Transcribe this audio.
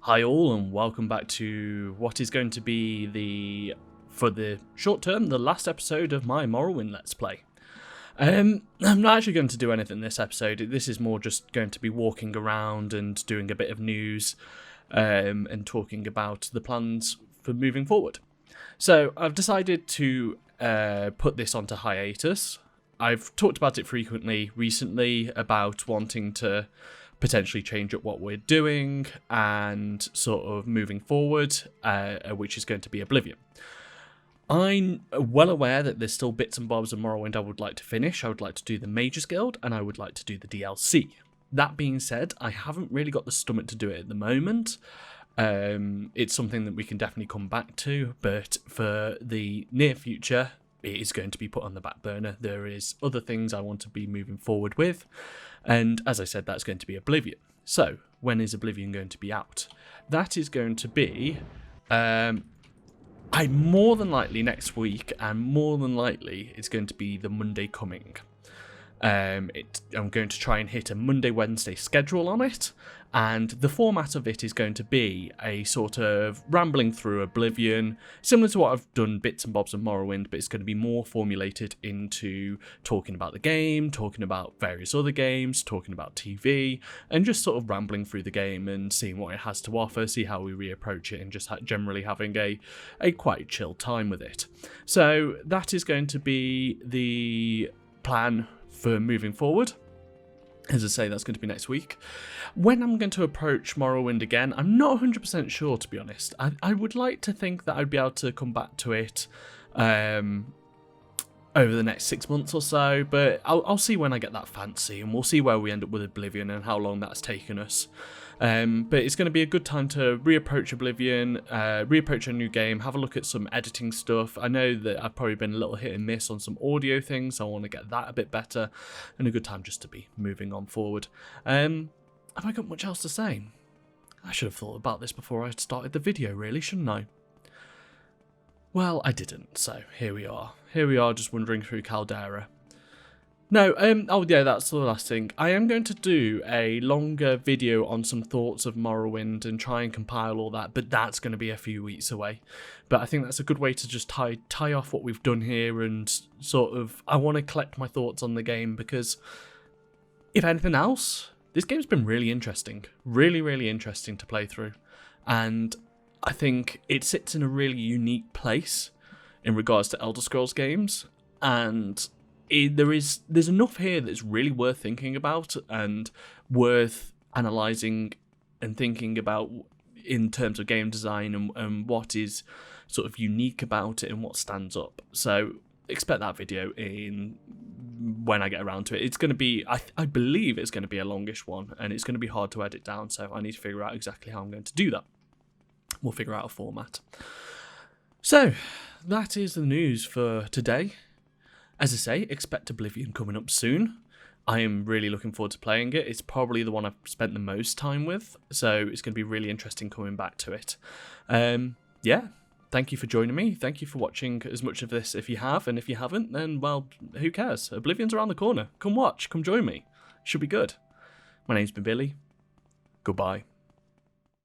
Hi all, and welcome back to what is going to be for the short term, the last episode of my Morrowind Let's Play. I'm not actually going to do anything this episode. This is more just going to be walking around and doing a bit of news, and talking about the plans for moving forward. So I've decided to put this onto hiatus. I've talked about it frequently recently about wanting to potentially change up what we're doing and sort of moving forward, which is going to be Oblivion. I'm well aware that there's still bits and bobs of Morrowind I would like to finish. I would like to do the Mages Guild and I would like to do the DLC. That being said, I haven't really got the stomach to do it at the moment. It's something that we can definitely come back to, but for the near future, it is going to be put on the back burner. There is other things I want to be moving forward with, and as I said, that's going to be Oblivion. So, when is Oblivion going to be out? That is going to be, more than likely next week, and more than likely it's going to be the Monday coming. I'm going to try and hit a Monday-Wednesday schedule on it, and the format of it is going to be a sort of rambling through Oblivion, similar to what I've done bits and bobs of Morrowind, but it's going to be more formulated into talking about the game, talking about various other games, talking about TV, and just sort of rambling through the game and seeing what it has to offer, see how we reapproach it, and just generally having a quite chill time with it. So that is going to be the plan for moving forward. As I say, that's going to be next week. When I'm going to approach Morrowind again, I'm not 100% sure, to be honest. I would like to think that I'd be able to come back to it over the next 6 months or so, but I'll see when I get that fancy, and we'll see where we end up with Oblivion and how long that's taken us. But it's going to be a good time to reapproach Oblivion, reapproach a new game, have a look at some editing stuff. I know that I've probably been a little hit and miss on some audio things, so I want to get that a bit better, and a good time just to be moving on forward. Have I got much else to say? I should have thought about this before I started the video, really, shouldn't I? Well, I didn't, so here we are. Here we are, just wandering through Caldera. No, oh yeah, that's the last thing. I am going to do a longer video on some thoughts of Morrowind and try and compile all that, but that's going to be a few weeks away. But I think that's a good way to just tie off what we've done here, and sort of, I want to collect my thoughts on the game, because if anything else, this game's been really interesting. Really, really interesting to play through. And I think it sits in a really unique place in regards to Elder Scrolls games, and there's enough here that's really worth thinking about and worth analysing and thinking about in terms of game design and what is sort of unique about it and what stands up. So expect that video when I get around to it. It's going to be, I believe it's going to be a longish one, and it's going to be hard to edit down, so I need to figure out exactly how I'm going to do that. We'll figure out a format. So that is the news for today. As I say, expect Oblivion coming up soon. I am really looking forward to playing it. It's probably the one I've spent the most time with, so it's going to be really interesting coming back to it. Yeah, thank you for joining me. Thank you for watching as much of this if you have, and if you haven't, then, well, who cares? Oblivion's around the corner. Come watch, come join me. Should be good. My name's been Billy. Goodbye.